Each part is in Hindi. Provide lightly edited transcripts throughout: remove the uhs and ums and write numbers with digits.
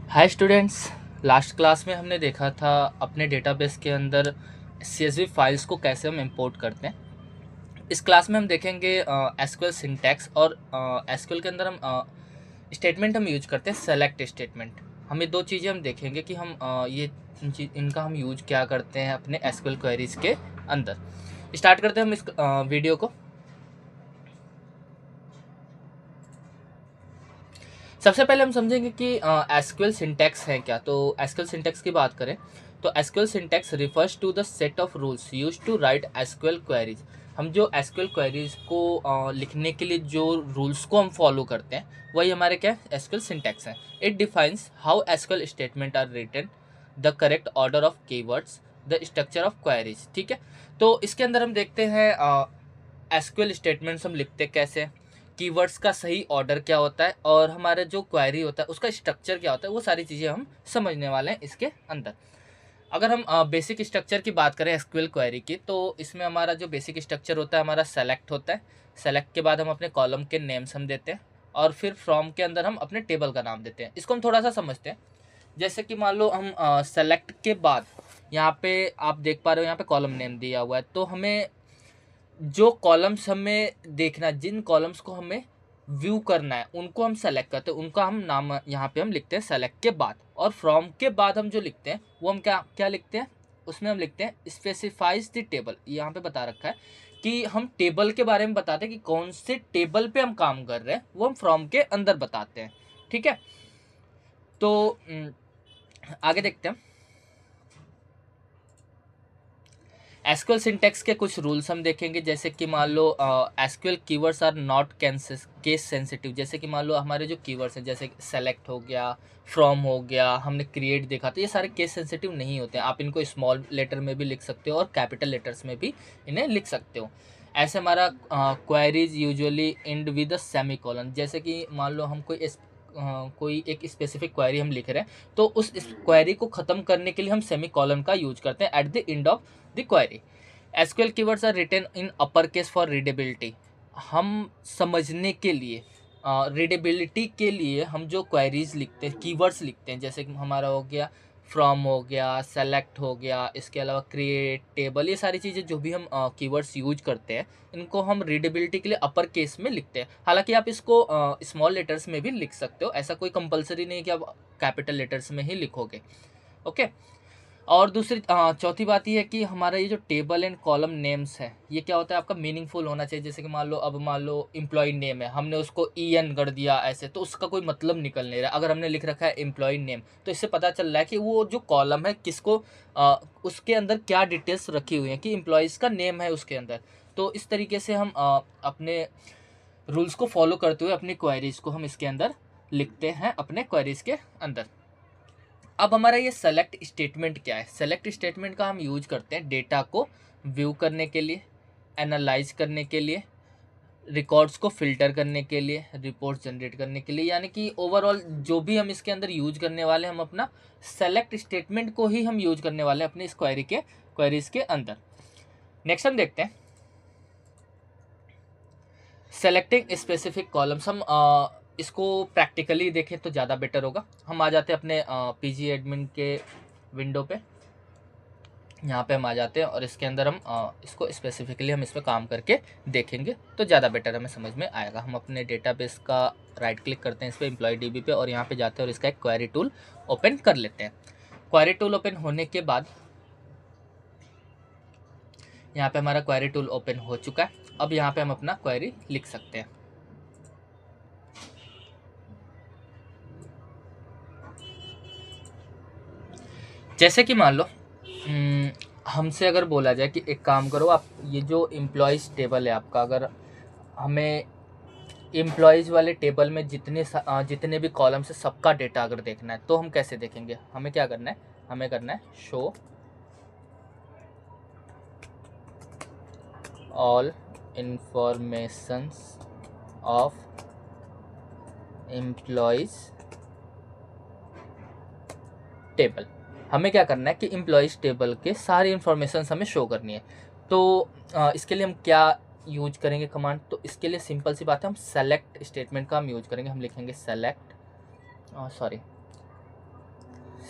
Hi students. लास्ट क्लास में हमने देखा था अपने डेटाबेस के अंदर CSV फाइल्स को कैसे हम इंपोर्ट करते हैं। इस क्लास में हम देखेंगे एसक्यूएल सिंटैक्स और एसक्यूएल के अंदर हम स्टेटमेंट हम यूज करते हैं सेलेक्ट स्टेटमेंट। हम ये दो चीज़ें हम देखेंगे कि हम इनका हम यूज क्या करते हैं अपने एसक्यूएल क्वेरीज के अंदर। स्टार्ट करते हैं हम इस वीडियो को। सबसे पहले हम समझेंगे कि एसक्यूएल सिंटैक्स है क्या। तो एसक्यूएल सिंटैक्स की बात करें तो SQL syntax refers to the set of rules used to write SQL queries. हम जो एसक्यूएल क्वेरीज को लिखने के लिए जो रूल्स को हम फॉलो करते हैं वही हमारे क्या एसक्यूएल सिंटैक्स है। It defines how SQL statement are written, the correct order of keywords, the structure of queries. ठीक है, तो इसके अंदर हम देखते हैं एसक्यूएल स्टेटमेंट्स हम लिखते कैसे, कीवर्ड्स का सही ऑर्डर क्या होता है और हमारा जो क्वेरी होता है उसका स्ट्रक्चर क्या होता है, वो सारी चीज़ें हम समझने वाले हैं इसके अंदर। अगर हम बेसिक स्ट्रक्चर की बात करें एसक्यूएल क्वेरी की, तो इसमें हमारा जो बेसिक स्ट्रक्चर होता है हमारा सेलेक्ट होता है। सेलेक्ट के बाद हम अपने कॉलम के नेम्स हम देते हैं और फिर फ्रॉम के अंदर हम अपने टेबल का नाम देते हैं। इसको हम थोड़ा सा समझते हैं। जैसे कि मान लो हम सेलेक्ट के बाद यहाँ पे आप देख पा रहे हो यहाँ पे कॉलम नेम दिया हुआ है, तो हमें जो कॉलम्स हमें देखना, जिन कॉलम्स को हमें व्यू करना है उनको हम सेलेक्ट करते हैं, उनका हम नाम यहाँ पे हम लिखते हैं सेलेक्ट के बाद। और फ्रॉम के बाद हम जो लिखते हैं वो हम क्या क्या लिखते हैं, उसमें हम लिखते हैं स्पेसिफाइज द टेबल। यहाँ पे बता रखा है कि हम टेबल के बारे में बताते हैं कि कौन से टेबल पे हम काम कर रहे हैं, वो हम फ्रॉम के अंदर बताते हैं। ठीक है, तो आगे देखते हैं। एसक्यूएल सिंटैक्स के कुछ रूल्स हम देखेंगे। जैसे कि मान लो SQL keywords are not case sensitive. जैसे कि मान लो हमारे जो कीवर्ड्स हैं जैसे सेलेक्ट हो गया, फ्रॉम हो गया, हमने क्रिएट देखा, तो ये सारे केस सेंसिटिव नहीं होते हैं। आप इनको स्मॉल लेटर में भी लिख सकते हो और कैपिटल लेटर्स में भी इन्हें लिख सकते हो। ऐसे हमारा queries usually and with a semi colon. जैसे कि मान लो हम कोई एक स्पेसिफिक क्वेरी हम लिख रहे हैं, तो उस क्वेरी को ख़त्म करने के लिए हम सेमी कॉलन का यूज करते हैं at the end of the query. SQL keywords are written in upper case for readability. हम समझने के लिए, रीडेबिलिटी के लिए हम जो क्वेरीज लिखते हैं, कीवर्ड्स लिखते हैं, जैसे कि हमारा हो गया फ्रॉम हो गया, सेलेक्ट हो गया, इसके अलावा क्रिएट, टेबल, ये सारी चीज़ें जो भी हम कीवर्ड्स यूज करते हैं इनको हम रीडेबिलिटी के लिए अपर केस में लिखते हैं। हालांकि आप इसको स्मॉल लेटर्स में भी लिख सकते हो, ऐसा कोई कंपलसरी नहीं कि आप कैपिटल लेटर्स में ही लिखोगे। ओके। और दूसरी चौथी बात ये है कि हमारा ये जो टेबल एंड कॉलम नेम्स है ये क्या होता है, आपका मीनिंगफुल होना चाहिए। जैसे कि मान लो एम्प्लॉय नेम है, हमने उसको EN कर दिया ऐसे, तो उसका कोई मतलब निकल नहीं रहा। अगर हमने लिख रखा है एम्प्लॉय नेम, तो इससे पता चल रहा है कि वो जो कॉलम है किसको उसके अंदर क्या डिटेल्स रखी हुई हैं, कि एम्प्लॉयज़ का नेम है उसके अंदर। तो इस तरीके से हम अपने रूल्स को फॉलो करते हुए अपनी क्वेरीज को हम इसके अंदर लिखते हैं अपने क्वेरीज के अंदर। अब हमारा ये सेलेक्ट स्टेटमेंट क्या है। सेलेक्ट स्टेटमेंट का हम यूज करते हैं डेटा को व्यू करने के लिए, एनालाइज करने के लिए, रिकॉर्ड्स को फिल्टर करने के लिए, रिपोर्ट जनरेट करने के लिए। यानी कि ओवरऑल जो भी हम इसके अंदर यूज करने वाले हैं, हम अपना सेलेक्ट स्टेटमेंट को ही हम यूज करने वाले हैं अपने इस क्वेरीज के अंदर। नेक्स्ट हम देखते हैं सेलेक्टिंग स्पेसिफिक कॉलम्स। हम इसको प्रैक्टिकली देखें तो ज़्यादा बेटर होगा। हम आ जाते हैं अपने PG एडमिन के विंडो पे, यहाँ पे हम आ जाते हैं और इसके अंदर हम इसको स्पेसिफिकली हम इस पर काम करके देखेंगे तो ज़्यादा बेटर हमें समझ में आएगा। हम अपने डेटाबेस का राइट क्लिक करते हैं इस पर एम्प्लॉय DB पे और यहाँ पे जाते हैं और इसका एक क्वेरी टूल ओपन कर लेते हैं। क्वेरी टूल ओपन होने के बाद यहाँ पे हमारा क्वेरी टूल ओपन हो चुका है। अब यहाँ पे हम अपना क्वेरी लिख सकते हैं। जैसे कि मान लो हमसे अगर बोला जाए कि एक काम करो, आप ये जो एम्प्लॉयज़ टेबल है आपका, अगर हमें एम्प्लॉयज़ वाले टेबल में जितने भी कॉलम्स है सबका डेटा अगर देखना है तो हम कैसे देखेंगे। हमें क्या करना है, हमें करना है show all informations of employees table. हमें क्या करना है कि एम्प्लॉयज़ टेबल के सारी इन्फॉर्मेशन हमें शो करनी है। तो इसके लिए हम क्या यूज करेंगे कमांड, तो इसके लिए सिंपल सी बात है, हम सेलेक्ट स्टेटमेंट का हम यूज करेंगे। हम लिखेंगे सेलेक्ट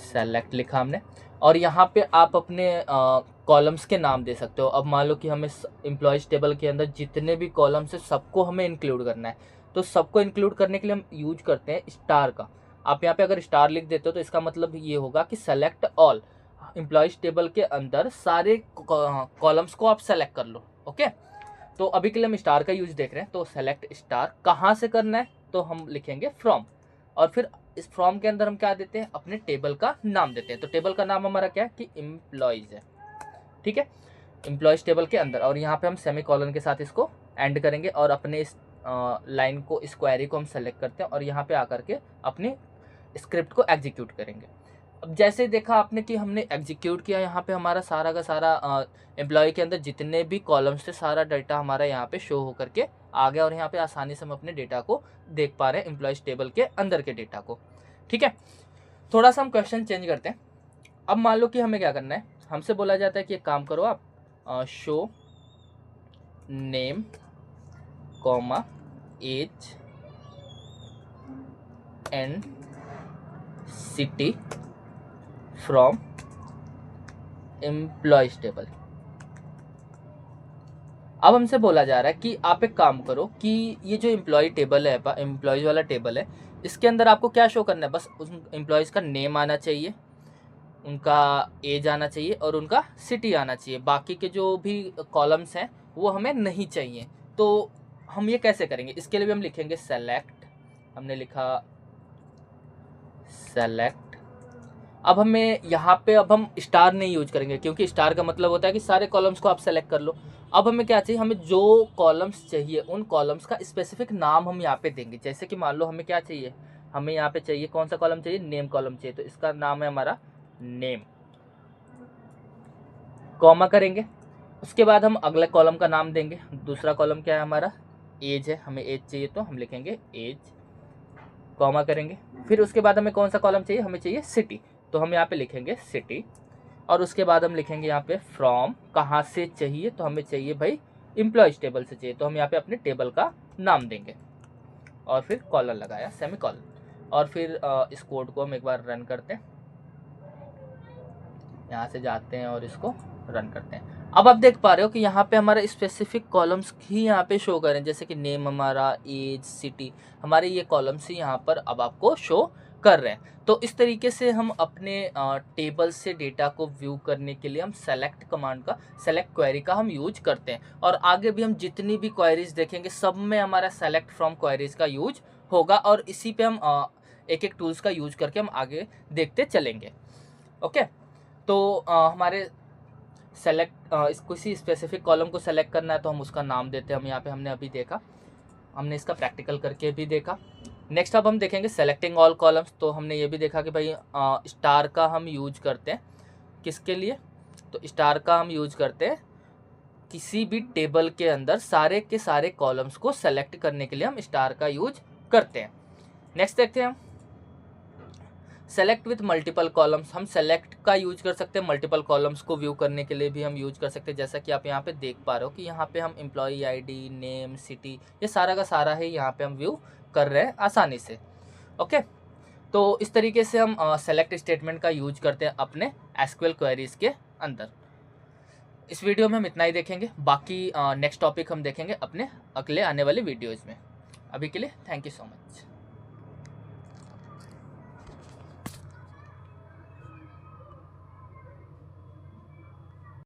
सेलेक्ट लिखा हमने, और यहाँ पे आप अपने कॉलम्स के नाम दे सकते हो। अब मान लो कि हमें एम्प्लॉयज़ टेबल के अंदर जितने भी कॉलम्स है सबको हमें इंक्लूड करना है, तो सबको इंक्लूड करने के लिए हम यूज करते हैं स्टार का। आप यहाँ पे अगर स्टार लिख देते हो तो इसका मतलब ये होगा कि सेलेक्ट ऑल, एम्प्लॉयज़ टेबल के अंदर सारे कॉलम्स को आप सेलेक्ट कर लो। ओके, तो अभी के लिए हम स्टार का यूज देख रहे हैं, तो सेलेक्ट स्टार कहाँ से करना है, तो हम लिखेंगे फ्रॉम, और फिर इस फ्रॉम के अंदर हम क्या देते हैं, अपने टेबल का नाम देते हैं। तो टेबल का नाम हमारा क्या है कि एम्प्लॉयज़ है, ठीक है, एम्प्लॉयज़ टेबल के अंदर, और यहाँ पे हम सेमी कॉलन के साथ इसको एंड करेंगे, और अपने इस लाइन को, इस क्वेरी को हम सेलेक्ट करते हैं और यहाँ पे आकर के अपनी स्क्रिप्ट को एग्जीक्यूट करेंगे। अब जैसे देखा आपने कि हमने एग्जीक्यूट किया, यहाँ पे हमारा सारा का सारा एम्प्लॉय के अंदर जितने भी कॉलम्स थे सारा डाटा हमारा यहाँ पे शो होकर के आ गया, और यहाँ पे आसानी से हम अपने डेटा को देख पा रहे हैं, एम्प्लॉयज़ टेबल के अंदर के डेटा को। ठीक है, थोड़ा सा हम क्वेश्चन चेंज करते हैं। अब मान लो कि हमें क्या करना है, हमसे बोला जाता है कि एक काम करो आप, show name comma age and city from employees table. अब हमसे बोला जा रहा है कि आप एक काम करो कि ये जो एम्प्लॉय टेबल है, एम्प्लॉयज़ वाला टेबल है, इसके अंदर आपको क्या शो करना है, बस उस एम्प्लॉयज़ का नेम आना चाहिए, उनका एज आना चाहिए और उनका सिटी आना चाहिए। बाकी के जो भी कॉलम्स हैं वो हमें नहीं चाहिए। तो हम ये कैसे करेंगे, इसके लिए भी हम लिखेंगे सेलेक्ट, हमने लिखा सेलेक्ट। अब हमें यहाँ पे, अब हम स्टार नहीं यूज करेंगे क्योंकि स्टार का मतलब होता है कि सारे कॉलम्स को आप सेलेक्ट कर लो। अब हमें क्या चाहिए, हमें जो कॉलम्स चाहिए उन कॉलम्स का स्पेसिफिक नाम हम यहाँ पे देंगे। जैसे कि मान लो हमें क्या चाहिए, हमें यहाँ पे चाहिए, कौन सा कॉलम चाहिए, नेम कॉलम चाहिए, तो इसका नाम है हमारा नेम, कॉमा करेंगे। उसके बाद हम अगले कॉलम का नाम देंगे। दूसरा कॉलम क्या है हमारा, एज है, हमें एज चाहिए तो हम लिखेंगे एज, कॉमा करेंगे। फिर उसके बाद हमें कौन सा कॉलम चाहिए, हमें चाहिए सिटी, तो हम यहाँ पे लिखेंगे सिटी, और उसके बाद हम लिखेंगे यहाँ पे फ्रॉम, कहाँ से चाहिए, तो हमें चाहिए भाई एम्प्लॉयज़ टेबल से चाहिए, तो हम यहाँ पे अपने टेबल का नाम देंगे, और फिर कॉलर लगाया, सेमी कॉलर, और फिर इस कोड को हम एक बार रन करते हैं, यहाँ से जाते हैं और इसको रन करते हैं। अब आप देख पा रहे हो कि यहाँ पे हमारा स्पेसिफिक कॉलम्स ही यहाँ पे शो करें, जैसे कि नेम हमारा, एज, सिटी, हमारे ये कॉलम्स ही यहाँ पर अब आपको शो कर रहे हैं। तो इस तरीके से हम अपने टेबल से डेटा को व्यू करने के लिए हम सेलेक्ट कमांड का, सेलेक्ट क्वेरी का हम यूज करते हैं, और आगे भी हम जितनी भी क्वेरीज देखेंगे सब में हमारा सेलेक्ट फ्रॉम क्वेरीज का यूज होगा, और इसी पे हम एक एक टूल्स का यूज करके हम आगे देखते चलेंगे। ओके, तो हमारे सेलेक्ट किसी स्पेसिफिक कॉलम को सेलेक्ट करना है तो हम उसका नाम देते हैं। हम यहाँ पे हमने अभी देखा, हमने इसका प्रैक्टिकल करके भी देखा। नेक्स्ट अब हम देखेंगे सेलेक्टिंग ऑल कॉलम्स। तो हमने ये भी देखा कि भाई स्टार का हम यूज करते हैं किसके लिए, तो स्टार का हम यूज करते हैं किसी भी टेबल के अंदर सारे के सारे कॉलम्स को सेलेक्ट करने के लिए हम स्टार का यूज करते हैं। नेक्स्ट देखते हैं हम सेलेक्ट विथ मल्टीपल कॉलम्स। हम सेलेक्ट का यूज कर सकते हैं मल्टीपल कॉलम्स को व्यू करने के लिए भी हम यूज कर सकते हैं। जैसा कि आप यहाँ पे देख पा रहे हो कि यहाँ पे हम एम्प्लॉई आईडी, नेम, सिटी, ये सारा का सारा है यहाँ पे हम व्यू कर रहे हैं आसानी से। ओके, तो इस तरीके से हम सेलेक्ट स्टेटमेंट का यूज करते हैं अपने एसक्यूएल क्वेरीज के अंदर। इस वीडियो में हम इतना ही देखेंगे, बाकी नेक्स्ट टॉपिक हम देखेंगे अपने अगले आने वाले वीडियोज़ में। अभी के लिए थैंक यू सो मच।